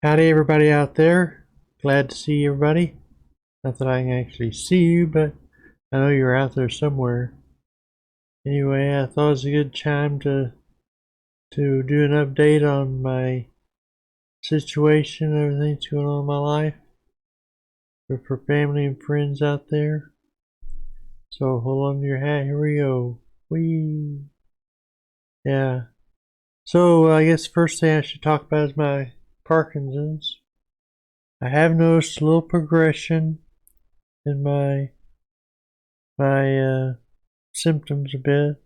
Howdy everybody out there. Glad to see everybody. Not that I can actually see you, but I know you're out there somewhere. Anyway, I thought it was a good time to do an update on my situation, everything that's going on in my life. For family and friends out there. So hold on to your hat, here we go. Whee! Yeah. So I guess the first thing I should talk about is my Parkinson's. I have noticed a little progression in my symptoms a bit.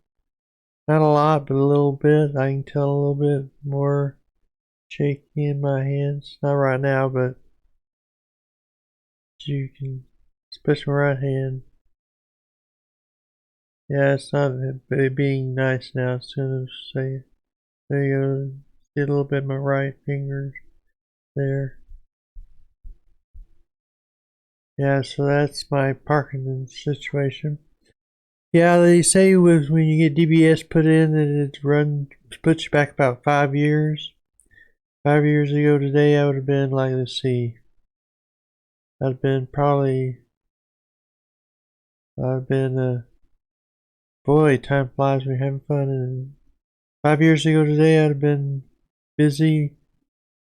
Not a lot, but a little bit. I can tell a little bit more shaky in my hands. Not right now, but you can, especially my right hand. Yeah, it's not being nice now. As soon as I say it. There you go. See a little bit of my right finger there. Yeah, so that's my Parkinson's situation. Yeah, they say when you get DBS put in that puts you back about 5 years. 5 years ago today, I would have been like, let's see, I'd been probably, I've been, boy, time flies when you're having fun. And 5 years ago today, I'd have been busy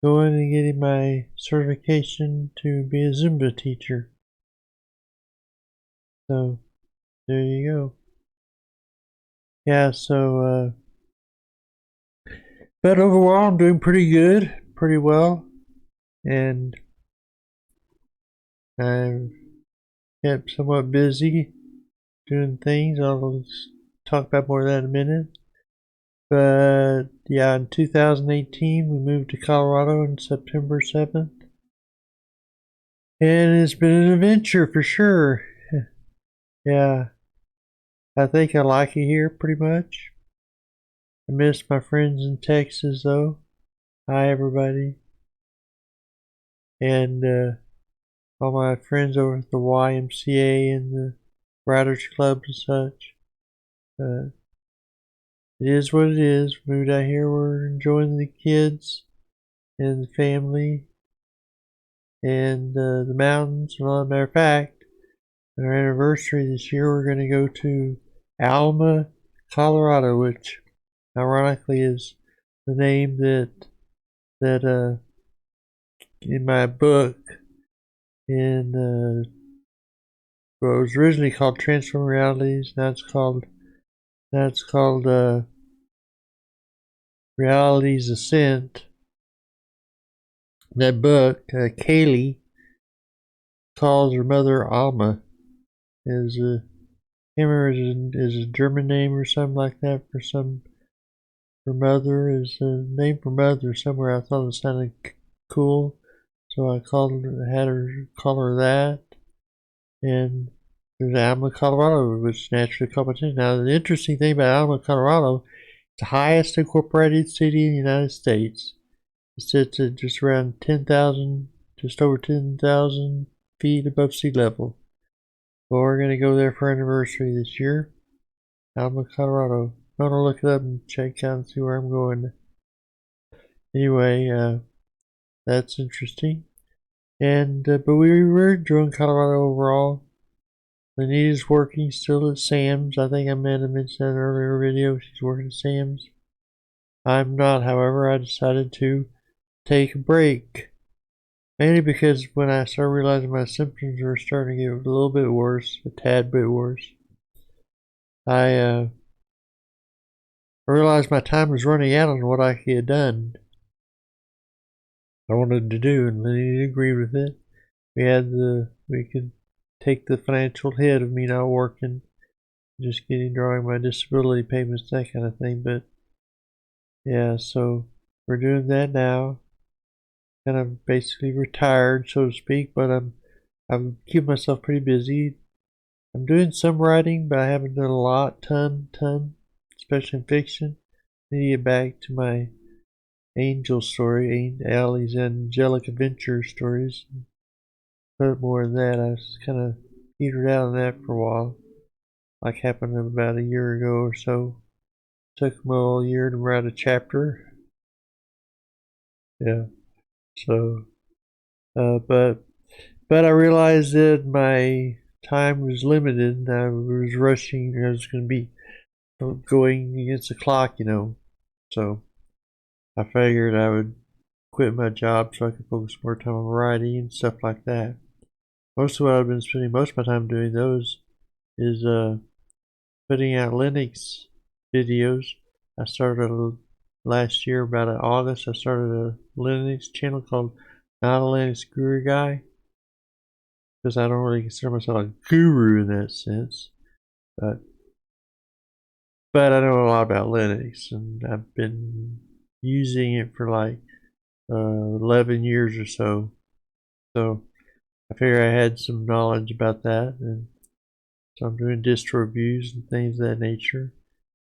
going and getting my certification to be a Zumba teacher. So, there you go. Yeah, so, but overall, I'm doing pretty good, pretty well. And I've kept somewhat busy doing things. I'll talk about more of that in a minute. But yeah, in 2018, we moved to Colorado on September 7th. And it's been an adventure for sure. Yeah, I think I like it here pretty much. I miss my friends in Texas though. Hi, everybody. And all my friends over at the YMCA and the Writers Club and such. It is what it is. Moved out here, we're enjoying the kids and the family and the mountains. And as a matter of fact, on our anniversary this year, we're going to go to Alma, Colorado, which ironically is the name that in my book in what was originally called Transform Realities. Now it's called Reality's Ascent. That book, Kaylee calls her mother Alma. Is a can't remember is a German name or something like that for mother is a name for mother somewhere. I thought it sounded cool, so had her call her that. And there's Alma, Colorado, which naturally caught my attention. Now the interesting thing about Alma, Colorado, it's the highest incorporated city in the United States. It sits at just around 10,000, just over 10,000 feet above sea level. Well, we're going to go there for anniversary this year. Alma, Colorado. I'm going to look it up and check out and see where I'm going. Anyway, that's interesting. And but we were enjoying Colorado overall. Anita's working still at Sam's. I think I might have mentioned that in an earlier video. She's working at Sam's. I'm not, however. I decided to take a break. Mainly because when I started realizing my symptoms were starting to get a little bit worse, a tad bit worse, I realized my time was running out on what I had done. I wanted to do, and Lenny agreed with it. We could take the financial hit of me not working, just drawing my disability payments, that kind of thing. But yeah, so we're doing that now. Kind of basically retired, so to speak, but I'm keeping myself pretty busy. I'm doing some writing, but I haven't done a lot, ton, especially in fiction. I need to get back to my angel story, Allie's angelic adventure stories. Put more in that. I was kind of petered out on that for a while, like happened about a year ago or so. Took me a year to write a chapter. Yeah. So, but I realized that my time was limited, and I was rushing. I was going to be going against the clock, So I figured I would quit my job so I could focus more time on writing and stuff like that. Most of what I've been spending most of my time doing those is putting out Linux videos. I started last year, about in August, I started a Linux channel called Not a Linux Guru Guy, because I don't really consider myself a guru in that sense, but I know a lot about Linux, and I've been using it for like 11 years or so. So I figured I had some knowledge about that, and so I'm doing distro reviews and things of that nature.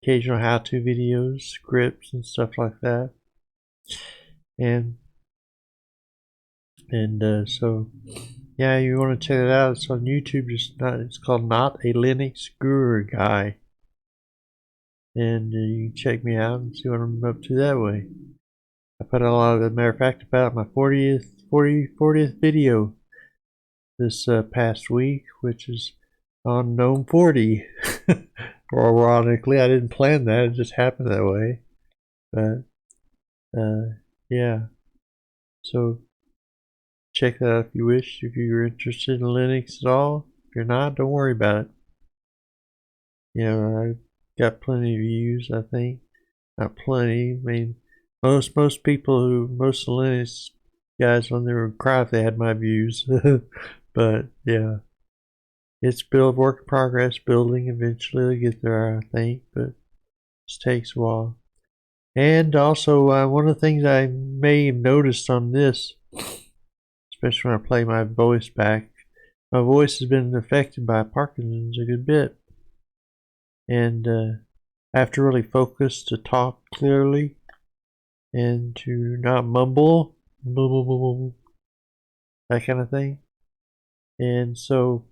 Occasional how-to videos, scripts, and stuff like that. And so yeah, you want to check it out. It's on YouTube. It's called Not a Linux Guru Guy, and you can check me out and see what I'm up to that way. I put a lot of, as a matter of fact, about my 40th video this past week, which is on Gnome 40. Ironically, I didn't plan that; it just happened that way. But yeah, so check that out if you wish. If you're interested in Linux at all, if you're not, don't worry about it. I got plenty of views. I think not plenty. I mean, most people most of the Linux guys on there would cry if they had my views. But yeah, it's work in progress, building. Eventually, they'll get there, I think, but it just takes a while. And also, one of the things I may have noticed on this, especially when I play my voice back, my voice has been affected by Parkinson's a good bit, and I have to really focus to talk clearly and to not mumble, that kind of thing. And so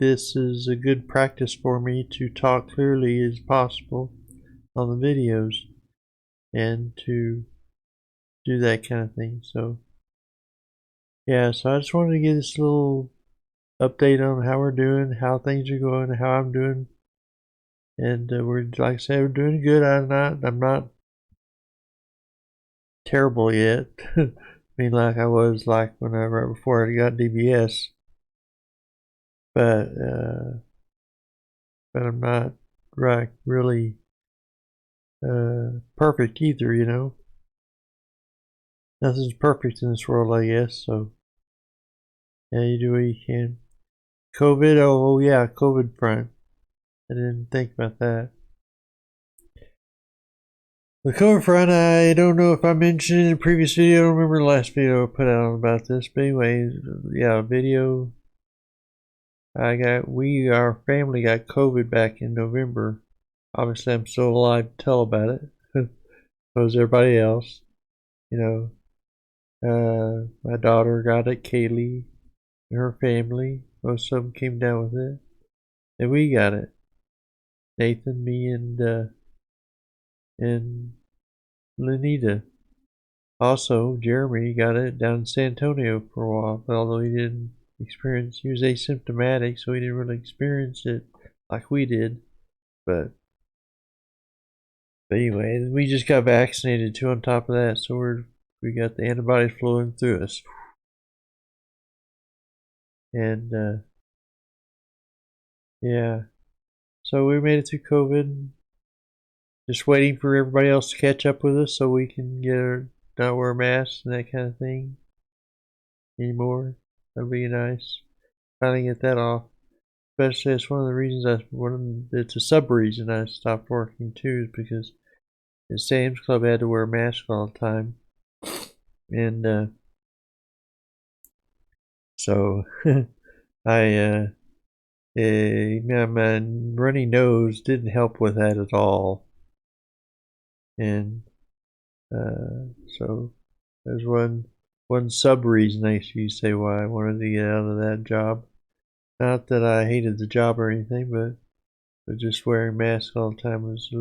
this is a good practice for me to talk clearly as possible on the videos and to do that kind of thing. So yeah, so I just wanted to give this little update on how we're doing, how things are going, how I'm doing, and we're, like I said, we're doing good. I'm not terrible yet. I mean, like I was like when right before I got DBS, but I'm not really perfect either. Nothing's perfect in this world, I guess. So yeah, you do what you can. COVID, oh yeah, COVID front. I didn't think about that. The COVID front, I don't know if I mentioned in a previous video. I don't remember the last video I put out about this, but anyway, yeah, video. Our family got COVID back in November. Obviously, I'm still alive to tell about it. So is everybody else. My daughter got it, Kaylee, and her family. Most of them came down with it. And we got it. Nathan, me, and Lenita. Also, Jeremy got it down in San Antonio for a while, but although he was asymptomatic, so he didn't really experience it like we did. But anyway, we just got vaccinated too on top of that, so we got the antibodies flowing through us. And yeah, so we made it through COVID. Just waiting for everybody else to catch up with us so we can not wear masks and that kind of thing anymore. That'd be nice. Finally get that off. Especially it's one of the reasons it's a sub reason I stopped working too, is because at Sam's Club I had to wear a mask all the time. And so my runny nose didn't help with that at all. And so there's one sub reason I should say why I wanted to get out of that job. Not that I hated the job or anything, but just wearing masks all the time was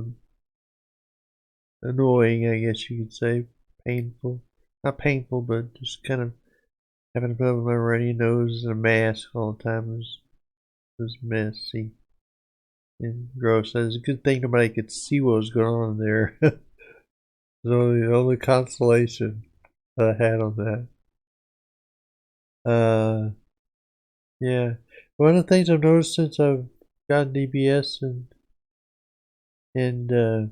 annoying, I guess you could say, painful. not painful, but just kind of having to put on my runny nose and a mask all the time was messy and gross. It's a good thing nobody could see what was going on there. The only consolation that I had on that. Yeah. One of the things I've noticed since I've gotten DBS and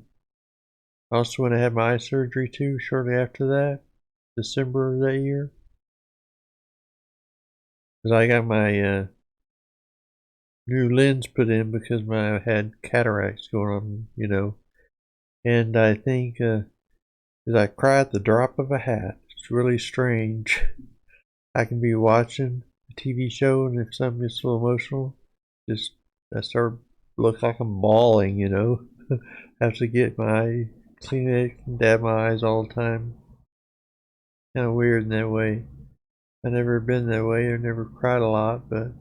also when I had my eye surgery too, shortly after that, December of that year, because I got my new lens put in because I had cataracts going on, and I think I cry at the drop of a hat. It's really strange. I can be watching a TV show, and if something gets a little emotional, just I start look like I'm bawling. Have to get my Kleenex and dab my eyes all the time. Kind of weird in that way. I never been that way. I never cried a lot, but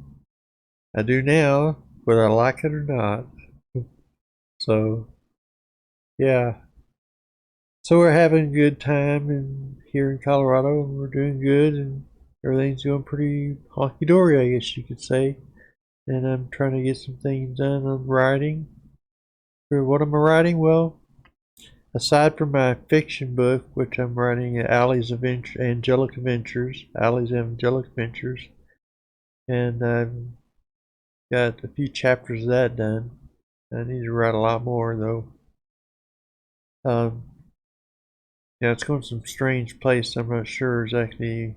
I do now, whether I like it or not. So yeah. So we're having a good time here in Colorado, and we're doing good, and everything's going pretty honky dory, I guess you could say. And I'm trying to get some things done on writing. For what am I writing? Well, aside from my fiction book, which I'm writing Angelic Adventures, Allie's Angelic Adventures, and I've got a few chapters of that done. I need to write a lot more though. Um, yeah, it's going to some strange place. I'm not sure exactly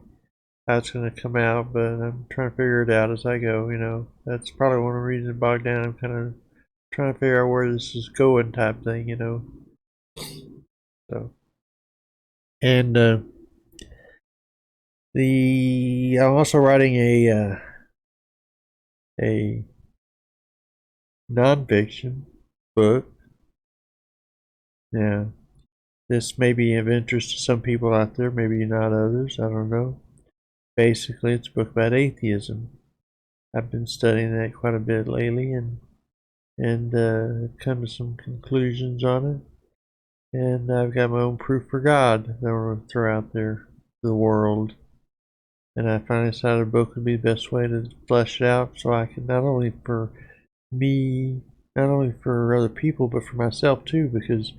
how it's going to come out, but I'm trying to figure it out as I go. That's probably one of the reasons it bogged down. I'm kind of trying to figure out where this is going type thing. So, and I'm also writing a nonfiction book. Yeah, this may be of interest to some people out there, maybe not others. I don't know. Basically, it's a book about atheism. I've been studying that quite a bit lately, and come to some conclusions on it. And I've got my own proof for God that I'm going to throw out there to the world. And I finally decided a book would be the best way to flesh it out, so I can not only for me, not only for other people, but for myself too, because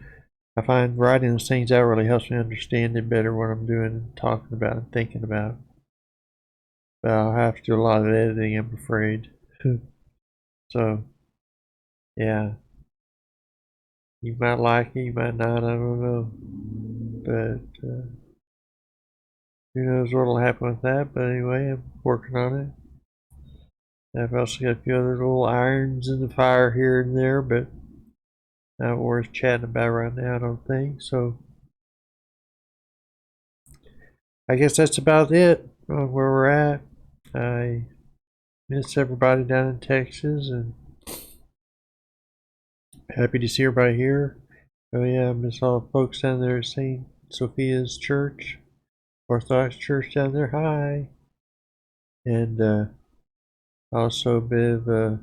I find writing those things out really helps me understand it better what I'm doing and talking about and thinking about. But I'll have to do a lot of editing, I'm afraid. So, yeah. You might like it, you might not, I don't know. But who knows what'll happen with that. But anyway, I'm working on it. I've also got a few other little irons in the fire here and there, but not worth chatting about right now, I don't think. So I guess that's about it on where we're at. I miss everybody down in Texas and happy to see everybody here. Oh yeah, I miss all the folks down there at St. Sophia's Church, Orthodox Church down there. Hi. And also a bit of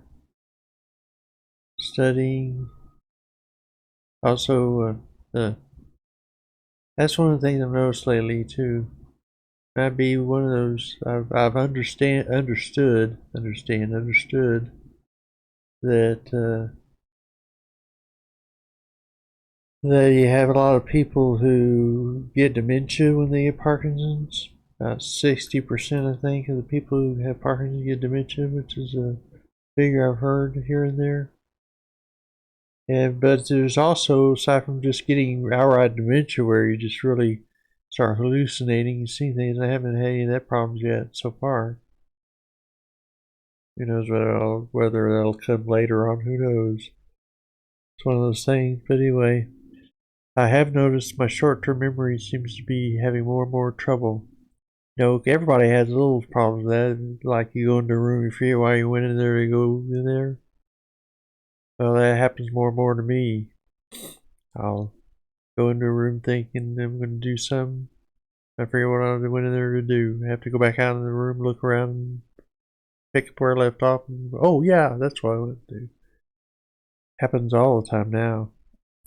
studying. Also, that's one of the things I've noticed lately too. Might be one of those I've understood that that you have a lot of people who get dementia when they get Parkinson's. About 60%, I think, of the people who have Parkinson's get dementia, which is a figure I've heard here and there. But there's also, aside from just getting outright dementia, where you just really start hallucinating and see things. I haven't had any of that problems yet so far. Who knows whether that'll come later on? Who knows? It's one of those things. But anyway, I have noticed my short-term memory seems to be having more and more trouble. Everybody has little problems with that. Like you go into a room, you forget why you went in there to go in there. Well, that happens more and more to me. I'll go into a room thinking I'm going to do something. I forget what I went in there to do. I have to go back out in the room, look around, and pick up where I left off. And, oh yeah, that's what I went to do. Happens all the time now.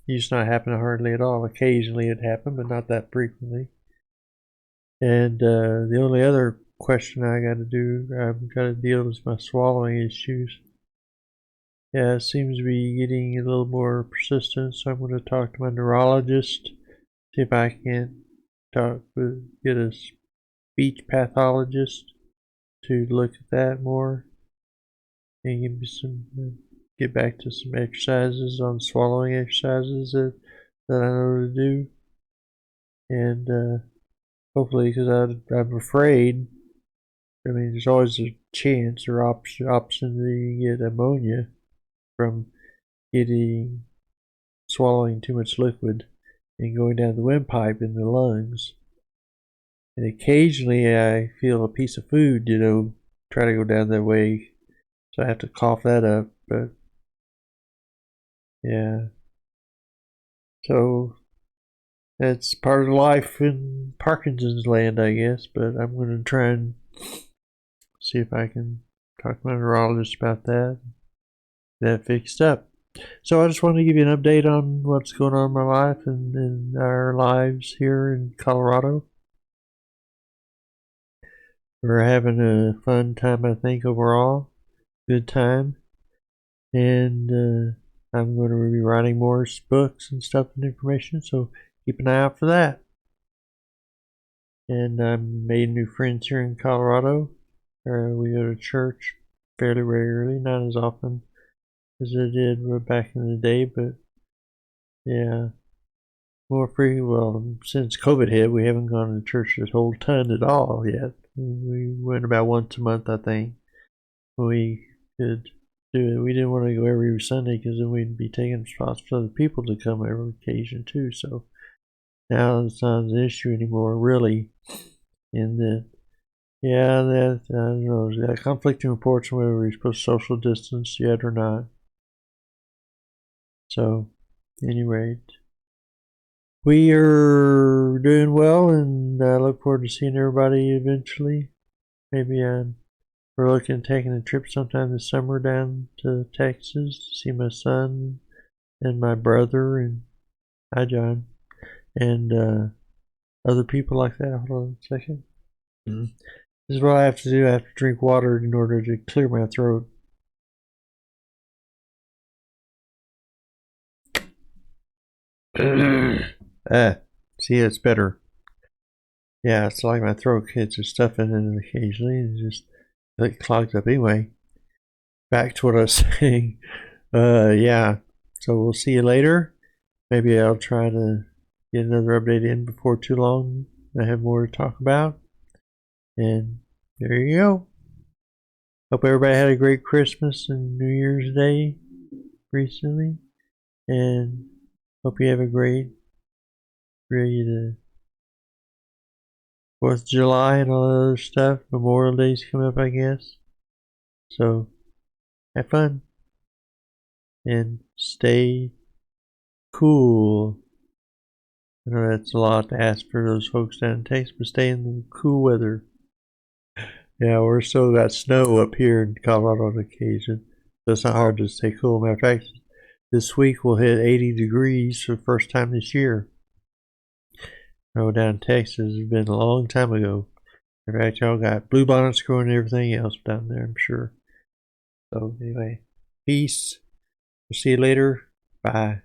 It used to not happen hardly at all. Occasionally it happened, but not that frequently. And the only other question I got to do, I've got to deal with my swallowing issues. Yeah, it seems to be getting a little more persistent, so I'm going to talk to my neurologist, see if I can get a speech pathologist to look at that more and give me get back to some exercises on swallowing exercises that I know to do. And hopefully, because I'm afraid, I mean, there's always a chance or option that you get pneumonia from swallowing too much liquid and going down the windpipe in the lungs. And occasionally I feel a piece of food, try to go down that way. So I have to cough that up. But yeah. So that's part of life in Parkinson's land, I guess. But I'm going to try and see if I can talk to my neurologist about that fixed up. So I just wanted to give you an update on what's going on in my life and in our lives here in Colorado. We're having a fun time, I think, overall. Good time. And I'm going to be writing more books and stuff and information, so keep an eye out for that. And I made new friends here in Colorado. We go to church fairly regularly, not as often as I did back in the day, but yeah, more free. Well, since COVID hit, we haven't gone to church this whole ton at all yet. We went about once a month, I think. We could do it. We didn't want to go every Sunday because then we'd be taking spots for other people to come every occasion too. So now it's not an issue anymore, really. In that, yeah, that I don't know, is that conflicting reports on whether we're supposed to social distance yet or not. So, at any rate, we are doing well, and I look forward to seeing everybody eventually. Maybe we're looking at taking a trip sometime this summer down to Texas to see my son and my brother and hi John and other people like that. Hold on a second. This is what I have to do. I have to drink water in order to clear my throat. See, it's better. Yeah, it's like my throat gets stuff in it occasionally and just like clogged up. Anyway, back to what I was saying. Yeah. So we'll see you later. Maybe I'll try to get another update in before too long. I have more to talk about. And there you go. Hope everybody had a great Christmas and New Year's Day recently. And hope you have a great 4th of July and all that other stuff. Memorial Day's coming up, I guess. So have fun. And stay cool. I know that's a lot to ask for those folks down in Texas, but stay in the cool weather. Yeah, we're still got snow up here in Colorado on occasion, so it's not hard to stay cool. Matter of fact, this week we'll hit 80 degrees for the first time this year. Oh, down in Texas, it's been a long time ago. In fact, y'all got blue bonnets growing and everything else down there, I'm sure. So anyway, peace. We'll see you later. Bye.